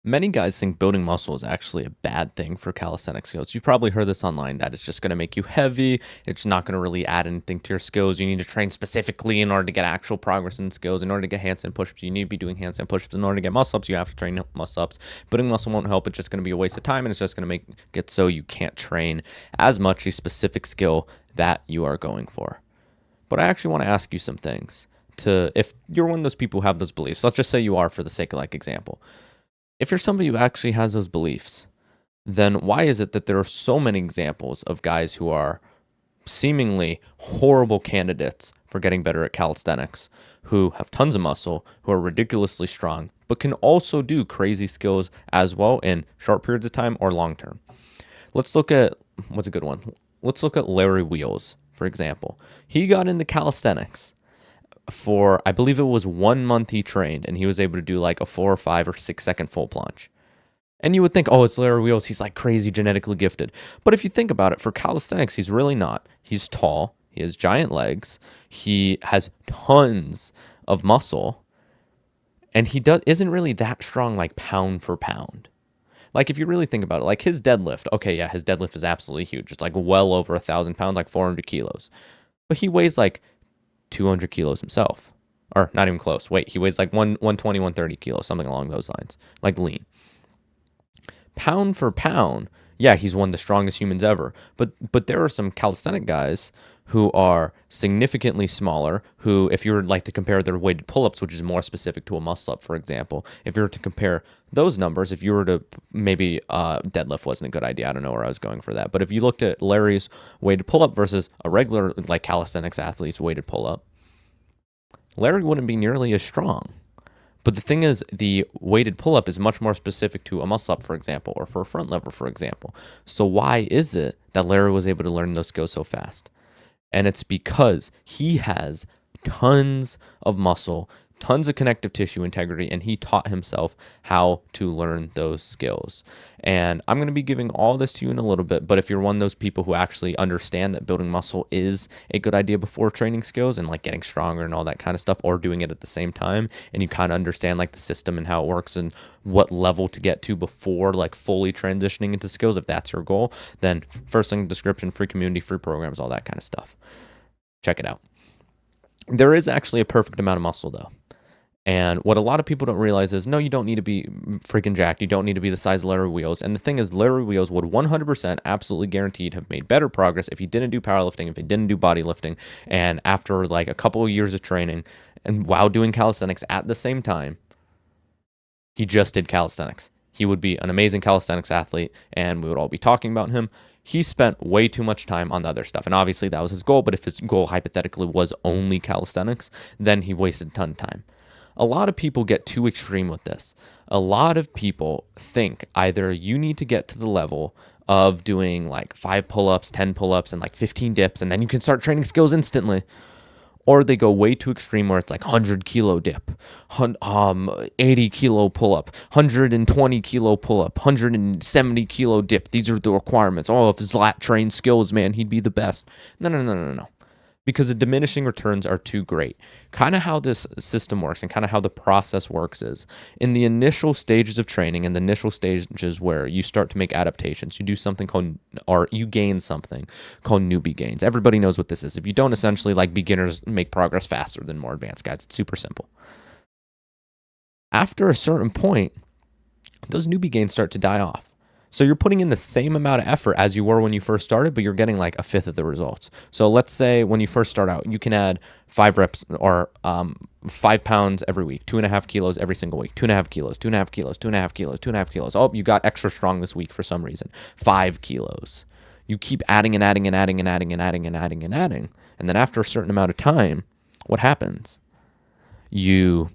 Many guys think building muscle is actually a bad thing for calisthenics skills. You've probably heard this online that it's just going to make you heavy. It's not going to really add anything to your skills. You need to train specifically in order to get actual progress in skills. In order to get handstand push-ups, you need to be doing handstand push-ups. In order to get muscle-ups, you have to train muscle-ups. Building muscle won't help. It's just going to be a waste of time, and it's just going to make it so you can't train as much a specific skill that you are going for. But I actually want to ask you some things. If you're one of those people who have those beliefs, let's just say you are for the sake of example. If you're somebody who actually has those beliefs, then why is it that there are so many examples of guys who are seemingly horrible candidates for getting better at calisthenics, who have tons of muscle, who are ridiculously strong, but can also do crazy skills as well in short periods of time or long term? Let's look at what's a good one. Let's look at Larry Wheels, for example. He got into calisthenics for, I believe it was 1 month he trained, and he was able to do a 4 or 5 or 6 second full plunge. And you would think, oh, it's Larry Wheels. He's crazy genetically gifted. But if you think about it, for calisthenics, he's really not. He's tall. He has giant legs. He has tons of muscle. And he isn't really that strong, pound for pound. If you really think about it, his deadlift. Okay, yeah, his deadlift is absolutely huge. It's well over 1,000 pounds, 400 kilos. But he weighs 200 kilos himself, or not even close. Wait, he weighs 120, 130 kilos, something along those lines, lean. Pound for pound, yeah, he's one of the strongest humans ever. But there are some calisthenic guys who are significantly smaller, who, if you were to compare their weighted pull-ups, which is more specific to a muscle-up, for example, if you were to compare those numbers, if you were to maybe deadlift wasn't a good idea. I don't know where I was going for that. But if you looked at Larry's weighted pull-up versus a regular calisthenics athlete's weighted pull-up, Larry wouldn't be nearly as strong. But the thing is, the weighted pull-up is much more specific to a muscle-up, for example, or for a front lever, for example. So why is it that Larry was able to learn those skills so fast? And it's because he has tons of muscle, tons of connective tissue integrity, and he taught himself how to learn those skills. And I'm going to be giving all this to you in a little bit, but if you're one of those people who actually understand that building muscle is a good idea before training skills and getting stronger and all that kind of stuff, or doing it at the same time, and you kind of understand the system and how it works and what level to get to before fully transitioning into skills, if that's your goal, then first link in the description, free community, free programs, all that kind of stuff. Check it out. There is actually a perfect amount of muscle though. And what a lot of people don't realize is, no, you don't need to be freaking jacked. You don't need to be the size of Larry Wheels. And the thing is, Larry Wheels would 100% absolutely guaranteed have made better progress if he didn't do powerlifting, if he didn't do bodylifting. And after a couple of years of training and while doing calisthenics at the same time, he just did calisthenics. He would be an amazing calisthenics athlete and we would all be talking about him. He spent way too much time on the other stuff. And obviously that was his goal. But if his goal hypothetically was only calisthenics, then he wasted a ton of time. A lot of people get too extreme with this. A lot of people think either you need to get to the level of doing 5 pull-ups, 10 pull-ups, and 15 dips, and then you can start training skills instantly. Or they go way too extreme where it's 100 kilo dip, 80 kilo pull-up, 120 kilo pull-up, 170 kilo dip. These are the requirements. Oh, if his lat trained skills, man, he'd be the best. No. Because the diminishing returns are too great. Kind of how this system works and kind of how the process works is, in the initial stages of training and the initial stages where you start to make adaptations, you do something called, or you gain something called newbie gains. Everybody knows what this is. If you don't, essentially, beginners make progress faster than more advanced guys. It's super simple. After a certain point, those newbie gains start to die off. So you're putting in the same amount of effort as you were when you first started, but you're getting a fifth of the results. So let's say when you first start out, you can add 5 reps or 5 pounds every week, 2.5 kilos every single week, 2.5 kilos, 2.5 kilos, 2.5 kilos, 2.5 kilos. Oh, you got extra strong this week for some reason. 5 kilos. You keep adding and adding and adding and adding and adding and adding and adding. And then after a certain amount of time, what happens? You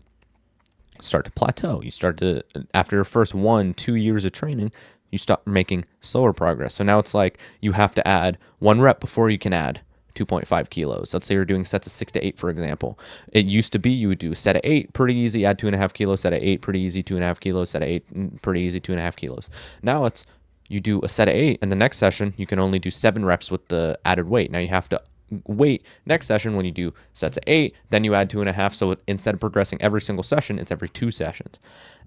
start to plateau. You start to, after your first 1-2 years of training, you start making slower progress. So now it's you have to add 1 rep before you can add 2.5 kilos. Let's say you're doing sets of 6 to 8, for example. It used to be you would do a set of 8, pretty easy, add 2.5 kilos, set of 8, pretty easy, 2.5 kilos, set of 8, pretty easy, 2.5 kilos. Now it's you do a set of 8, and the next session you can only do 7 reps with the added weight. Now you have to wait next session when you do sets of 8, then you add 2.5. So instead of progressing every single session, it's every 2 sessions.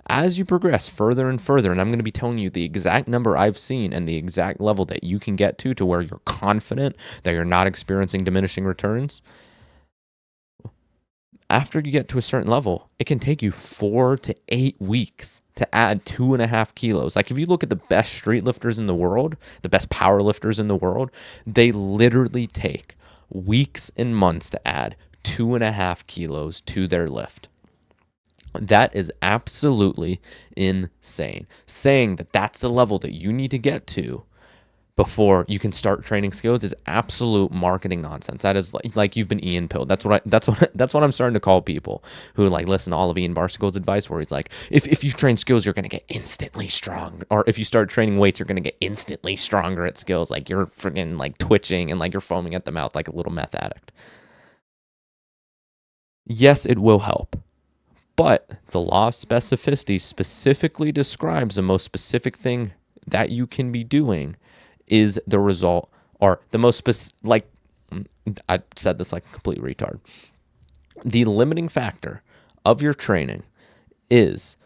As you progress further and further, and I'm going to be telling you the exact number I've seen and the exact level that you can get to where you're confident that you're not experiencing diminishing returns. After you get to a certain level, it can take you 4 to 8 weeks to add 2.5 kilos. Like if you look at the best street lifters in the world, the best power lifters in the world, they literally take weeks and months to add 2.5 kilos to their lift. That is absolutely insane. Saying that that's the level that you need to get to before you can start training skills is absolute marketing nonsense. That is like you've been Ian pilled. That's what I'm starting to call people who like listen to all of Ian Barstagle's advice, where he's like, if you train skills, you're gonna get instantly strong, or if you start training weights, you're gonna get instantly stronger at skills. Like you're freaking like twitching and like you're foaming at the mouth like a little meth addict. Yes, it will help. But the law of specificity specifically describes the most specific thing that you can be doing is the result, or the most like I said this like a complete retard. The limiting factor of your training is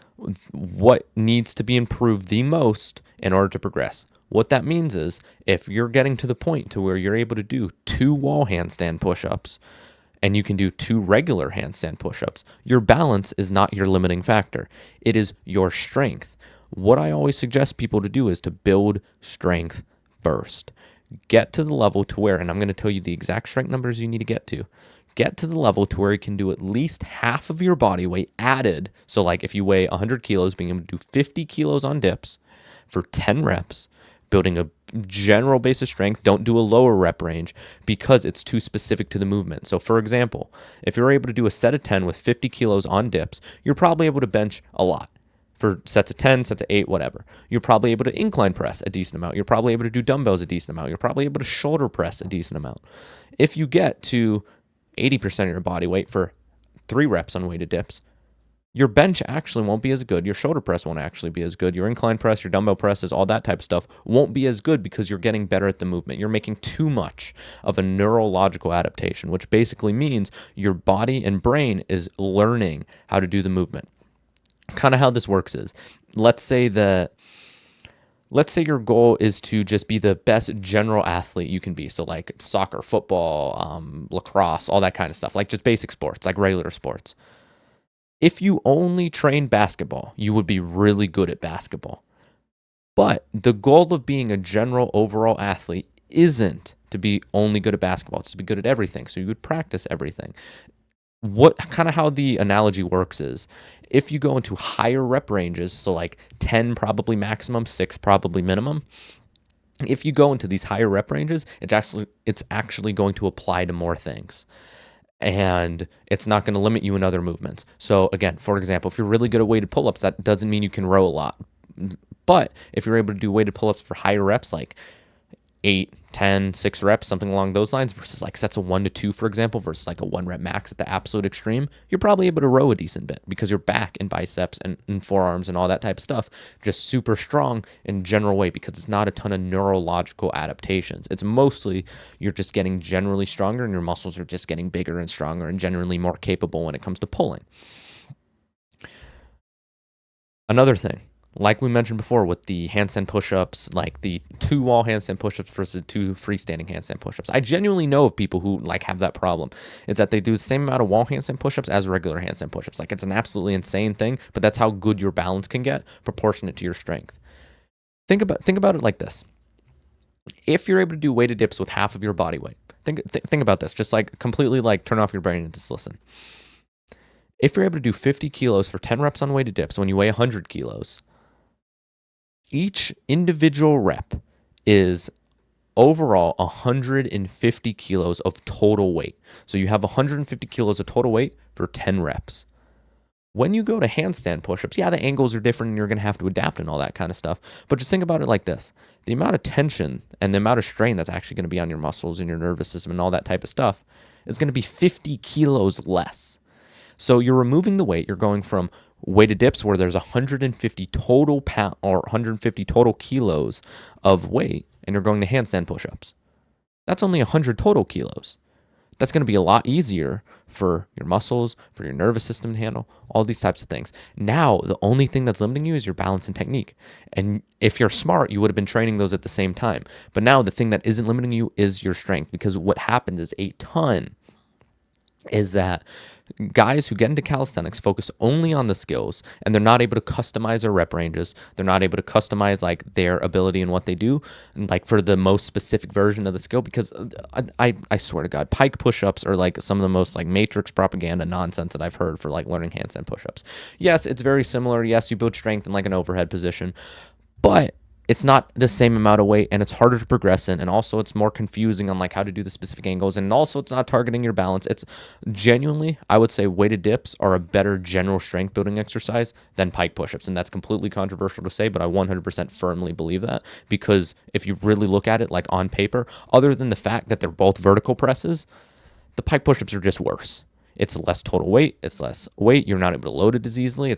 what needs to be improved the most in order to progress. What that means is if you're getting to the point to where you're able to do 2 wall handstand push-ups and you can do 2 regular handstand push-ups, your balance is not your limiting factor. It is your strength. What I always suggest people to do is to build strength first. Get to the level to where, and I'm going to tell you the exact strength numbers you need to get to the level to where you can do at least half of your body weight added. So like if you weigh 100 kilos, being able to do 50 kilos on dips for 10 reps, building a general base of strength. Don't do a lower rep range because it's too specific to the movement. So for example, if you're able to do a set of 10 with 50 kilos on dips, you're probably able to bench a lot. For sets of 10, sets of 8, whatever. You're probably able to incline press a decent amount. You're probably able to do dumbbells a decent amount. You're probably able to shoulder press a decent amount. If you get to 80% of your body weight for 3 reps on weighted dips, your bench actually won't be as good. Your shoulder press won't actually be as good. Your incline press, your dumbbell presses, all that type of stuff won't be as good because you're getting better at the movement. You're making too much of a neurological adaptation, which basically means your body and brain is learning how to do the movement. Kind of how this works is, let's say your goal is to just be the best general athlete you can be. So like soccer, football, lacrosse, all that kind of stuff, like just basic sports, like regular sports. If you only train basketball, you would be really good at basketball. But the goal of being a general overall athlete isn't to be only good at basketball. It's to be good at everything. So you would practice everything. What kind of how the analogy works is if you go into higher rep ranges, so like 10 probably maximum, 6 probably minimum. If you go into these higher rep ranges, it's actually going to apply to more things. And it's not going to limit you in other movements. So again, for example, if you're really good at weighted pull-ups, that doesn't mean you can row a lot. But if you're able to do weighted pull-ups for higher reps, like 8, 10, 6 reps, something along those lines, versus like sets of 1 to 2, for example, versus like a 1 rep max at the absolute extreme, you're probably able to row a decent bit because your back and biceps and forearms and all that type of stuff just super strong in general way because it's not a ton of neurological adaptations. It's mostly you're just getting generally stronger and your muscles are just getting bigger and stronger and generally more capable when it comes to pulling. Another thing, like we mentioned before with the handstand push-ups, like the 2 wall handstand push-ups versus 2 freestanding handstand push-ups. I genuinely know of people who like have that problem. It's that they do the same amount of wall handstand push-ups as regular handstand push-ups. Like it's an absolutely insane thing, but that's how good your balance can get proportionate to your strength. Think about it like this. If you're able to do weighted dips with half of your body weight, think about this. Just like completely like turn off your brain and just listen. If you're able to do 50 kilos for 10 reps on weighted dips when you weigh 100 kilos, each individual rep is overall 150 kilos of total weight. So you have 150 kilos of total weight for 10 reps. When you go to handstand push-ups, yeah, the angles are different and you're going to have to adapt and all that kind of stuff. But just think about it like this. The amount of tension and the amount of strain that's actually going to be on your muscles and your nervous system and all that type of stuff is going to be 50 kilos less. So you're removing the weight. You're going from weighted dips where there's 150 total pound or 150 total kilos of weight, and you're going to handstand push-ups. That's only 100 total kilos. That's going to be a lot easier for your muscles, for your nervous system to handle, all these types of things. Now, the only thing that's limiting you is your balance and technique. And if you're smart, you would have been training those at the same time. But now the thing that isn't limiting you is your strength, because what happens is a ton is that guys who get into calisthenics focus only on the skills, and they're not able to customize their rep ranges. They're not able to customize like their ability and what they do, and like for the most specific version of the skill. Because I swear to God, pike push-ups are like some of the most like matrix propaganda nonsense that I've heard for like learning handstand push-ups. Yes, it's very similar. Yes, you build strength in like an overhead position, but it's not the same amount of weight, and it's harder to progress in, and also it's more confusing on like how to do the specific angles, and also it's not targeting your balance. It's genuinely, I would say, weighted dips are a better general strength building exercise than pike push-ups, and that's completely controversial to say, but I 100% firmly believe that, because if you really look at it like on paper, other than the fact that they're both vertical presses, the pike push-ups are just worse. It's less total weight. It's less weight. You're not able to load it as easily.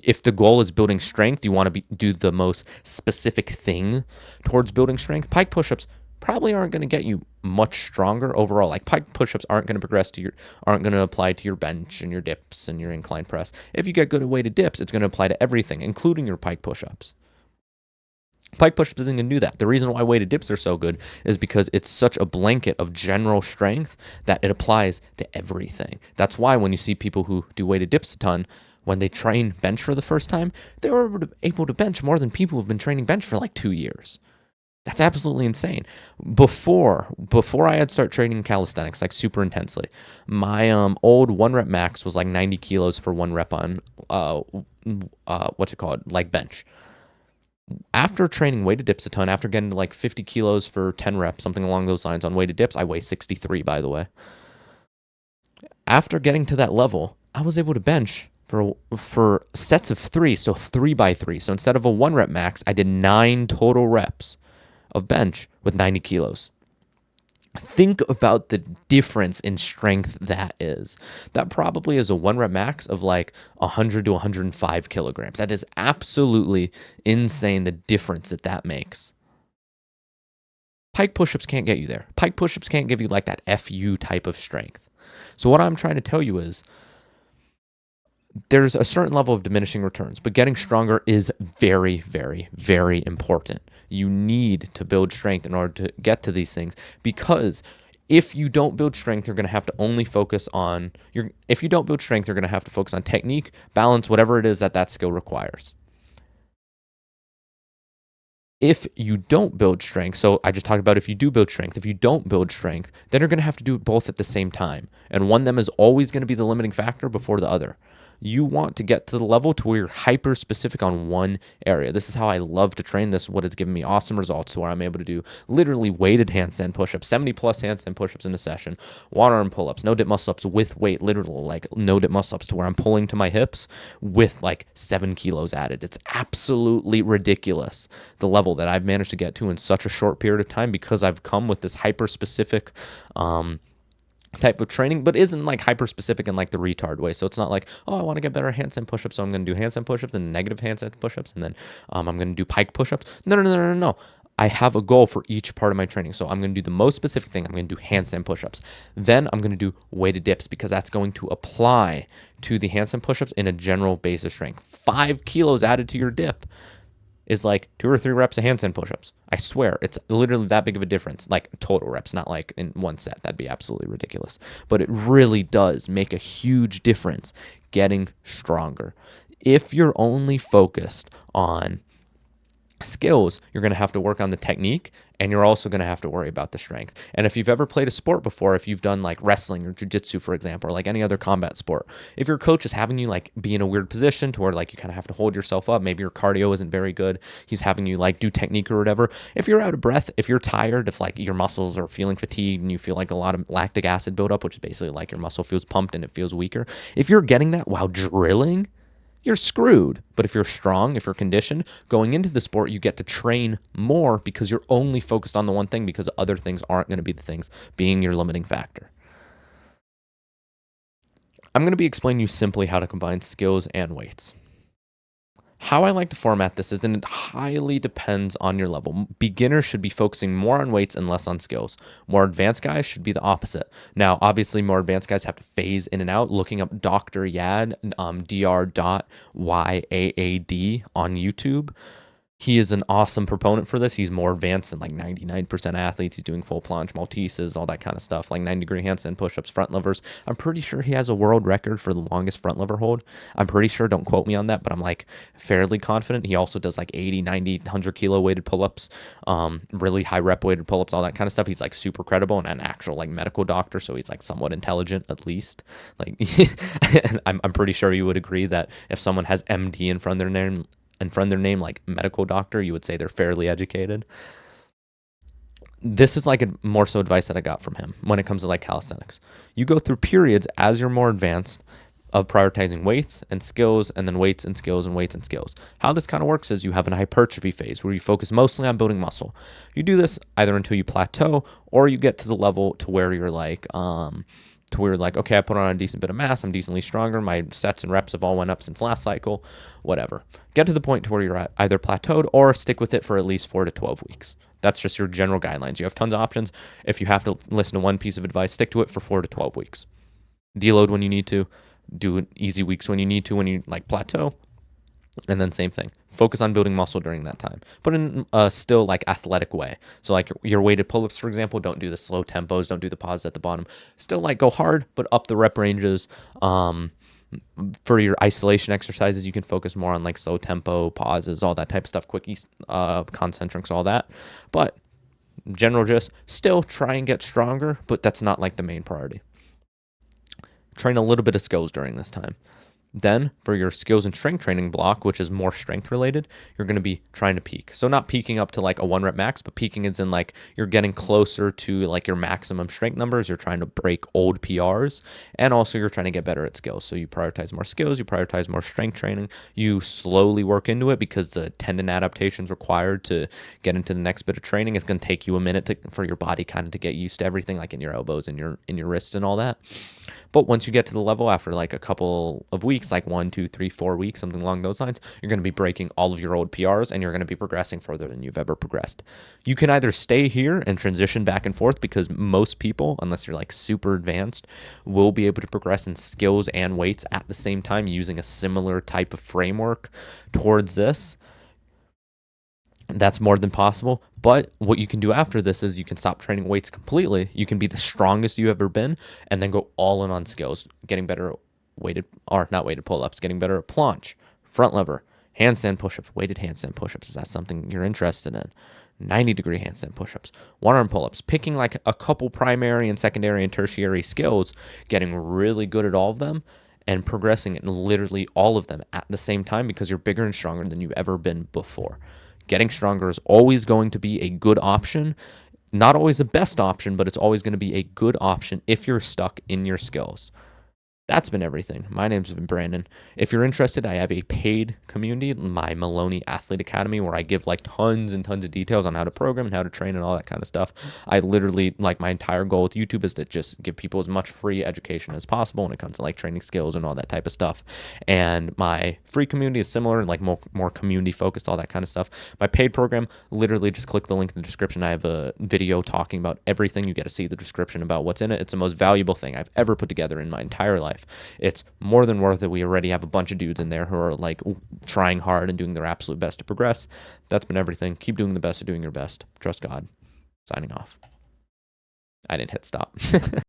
If the goal is building strength, you want to do the most specific thing towards building strength. Pike push-ups probably aren't going to get you much stronger overall. Like pike push-ups aren't going to aren't going to apply to your bench and your dips and your incline press. If you get good at weighted dips, it's going to apply to everything, including your pike push-ups. Pike push-ups isn't going to do that. The reason why weighted dips are so good is because it's such a blanket of general strength that it applies to everything. That's why when you see people who do weighted dips a ton, when they train bench for the first time, they were able to bench more than people who've been training bench for like 2 years. That's absolutely insane. Before I had started training calisthenics like super intensely, my old 1 rep max was like 90 kilos for 1 rep on like bench. After training weighted dips a ton, after getting to like 50 kilos for 10 reps, something along those lines on weighted dips, I weigh 63, by the way. After getting to that level, I was able to bench for sets of 3, so 3 by 3. So instead of a 1 rep max, I did 9 total reps of bench with 90 kilos. Think about the difference in strength that is. That probably is a 1 rep max of like 100 to 105 kilograms. That is absolutely insane, the difference that makes. Pike push-ups can't get you there. Pike push-ups can't give you like that FU type of strength. So what I'm trying to tell you is there's a certain level of diminishing returns, but getting stronger is very, very, very important. You need to build strength in order to get to these things, because if you don't build strength, you're going to have to only focus on if you don't build strength, you're going to have to focus on technique, balance, whatever it is that skill requires. If you don't build strength, so I just talked about if you do build strength, if you don't build strength, then you're going to have to do it both at the same time. And one of them is always going to be the limiting factor before the other. You want to get to the level to where you're hyper specific on one area. This is how I love to train. This is what has given me awesome results, to where I'm able to do literally weighted handstand push-ups, 70 plus handstand push-ups in a session, one arm pull-ups, no dip muscle-ups with weight, literally like no dip muscle-ups, to where I'm pulling to my hips with like 7 kilos added. It's absolutely ridiculous, the level that I've managed to get to in such a short period of time, because I've come with this hyper specific type of training, but isn't like hyper specific in like the retard way. So it's not like, oh, I want to get better handstand push-ups, so I'm going to do handstand push-ups and negative handstand push-ups, and then I'm going to do pike push-ups. No. I have a goal for each part of my training. So I'm going to do the most specific thing. I'm going to do handstand push-ups. Then I'm going to do weighted dips, because that's going to apply to the handstand push-ups in a general basis strength. 5 kilos added to your dip is like 2 or 3 reps of handstand push-ups. I swear, it's literally that big of a difference, like total reps, not like in one set. That'd be absolutely ridiculous. But it really does make a huge difference getting stronger. If you're only focused on skills, you're going to have to work on the technique, and you're also going to have to worry about the strength. And if you've ever played a sport before, if you've done like wrestling or jiu-jitsu, for example, or like any other combat sport, if your coach is having you like be in a weird position to where like you kind of have to hold yourself up, maybe your cardio isn't very good, he's having you like do technique or whatever, if you're out of breath, if you're tired, if like your muscles are feeling fatigued and you feel like a lot of lactic acid buildup, which is basically like your muscle feels pumped and it feels weaker, if you're getting that while drilling, you're screwed. But if you're strong, if you're conditioned, going into the sport, you get to train more, because you're only focused on the one thing, because other things aren't going to be the things being your limiting factor. I'm going to be explaining you simply how to combine skills and weights. How I like to format this is, and it highly depends on your level. Beginners should be focusing more on weights and less on skills. More advanced guys should be the opposite. Now, obviously, more advanced guys have to phase in and out. Looking up Dr. Yad, dr.yaad on YouTube. He is an awesome proponent for this. He's more advanced than like 99% athletes. He's doing full planche, Malteses, all that kind of stuff, like 90-degree handstand push-ups, front levers. I'm pretty sure he has a world record for the longest front lever hold. I'm pretty sure, don't quote me on that, but I'm like fairly confident. He also does like 80, 90, 100 kilo weighted pull-ups, really high rep weighted pull-ups, all that kind of stuff. He's like super credible and an actual like medical doctor, so he's like somewhat intelligent at least. Like I'm pretty sure you would agree that if someone has MD in front of their name, like medical doctor, you would say they're fairly educated. This is like a more so advice that I got from him when it comes to like calisthenics. You go through periods as you're more advanced of prioritizing weights and skills, and then weights and skills and weights and skills. How this kind of works is you have an hypertrophy phase where you focus mostly on building muscle. You do this either until you plateau or you get to the level to where you're like, okay, I put on a decent bit of mass, I'm decently stronger, my sets and reps have all went up since last cycle, whatever. Get to the point to where you're at either plateaued or stick with it for at least 4 to 12 weeks. That's just your general guidelines. You have tons of options. If you have to listen to one piece of advice, stick to it for 4 to 12 weeks. Deload when you need to, do easy weeks when you need to, when you like plateau, and then same thing. Focus on building muscle during that time, but in a still like athletic way. So like your weighted pull-ups, for example, don't do the slow tempos, don't do the pauses at the bottom. Still like go hard, but up the rep ranges. For your isolation exercises, you can focus more on like slow tempo, pauses, all that type of stuff, quickies, concentrics, all that. But general gist, still try and get stronger, but that's not like the main priority. Train a little bit of skills during this time. Then for your skills and strength training block, which is more strength related, you're going to be trying to peak. So not peaking up to like a 1 rep max, but peaking is in like you're getting closer to like your maximum strength numbers. You're trying to break old PRs, and also you're trying to get better at skills. So you prioritize more skills, you prioritize more strength training, you slowly work into it because the tendon adaptations required to get into the next bit of training is going to take you a minute for your body kind of to get used to everything, like in your elbows and your wrists and all that. But once you get to the level after like a couple of weeks, like 1, 2, 3, 4 weeks, something along those lines, you're going to be breaking all of your old PRs and you're going to be progressing further than you've ever progressed. You can either stay here and transition back and forth, because most people, unless you're like super advanced, will be able to progress in skills and weights at the same time using a similar type of framework towards this. That's more than possible. But what you can do after this is you can stop training weights completely. You can be the strongest you've ever been and then go all in on skills, getting better at not weighted pull-ups, getting better at planche, front lever, handstand push-ups, weighted handstand push-ups. Is that something you're interested in? 90-degree handstand push-ups, one-arm pull-ups, picking like a couple primary and secondary and tertiary skills, getting really good at all of them, and progressing in literally all of them at the same time, because you're bigger and stronger than you've ever been before. Getting stronger is always going to be a good option. Not always the best option, but it's always going to be a good option if you're stuck in your skills. That's been everything. My name's been Brandon. If you're interested, I have a paid community, my Maloney Athlete Academy, where I give like tons and tons of details on how to program and how to train and all that kind of stuff. I literally, like, my entire goal with YouTube is to just give people as much free education as possible when it comes to like training skills and all that type of stuff. And my free community is similar, like more community focused, all that kind of stuff. My paid program, literally just click the link in the description. I have a video talking about everything. You get to see the description about what's in it. It's the most valuable thing I've ever put together in my entire life. It's more than worth it. We already have a bunch of dudes in there who are like trying hard and doing their absolute best to progress. That's been everything. Keep doing the best of doing your best. Trust God. Signing off. I didn't hit stop.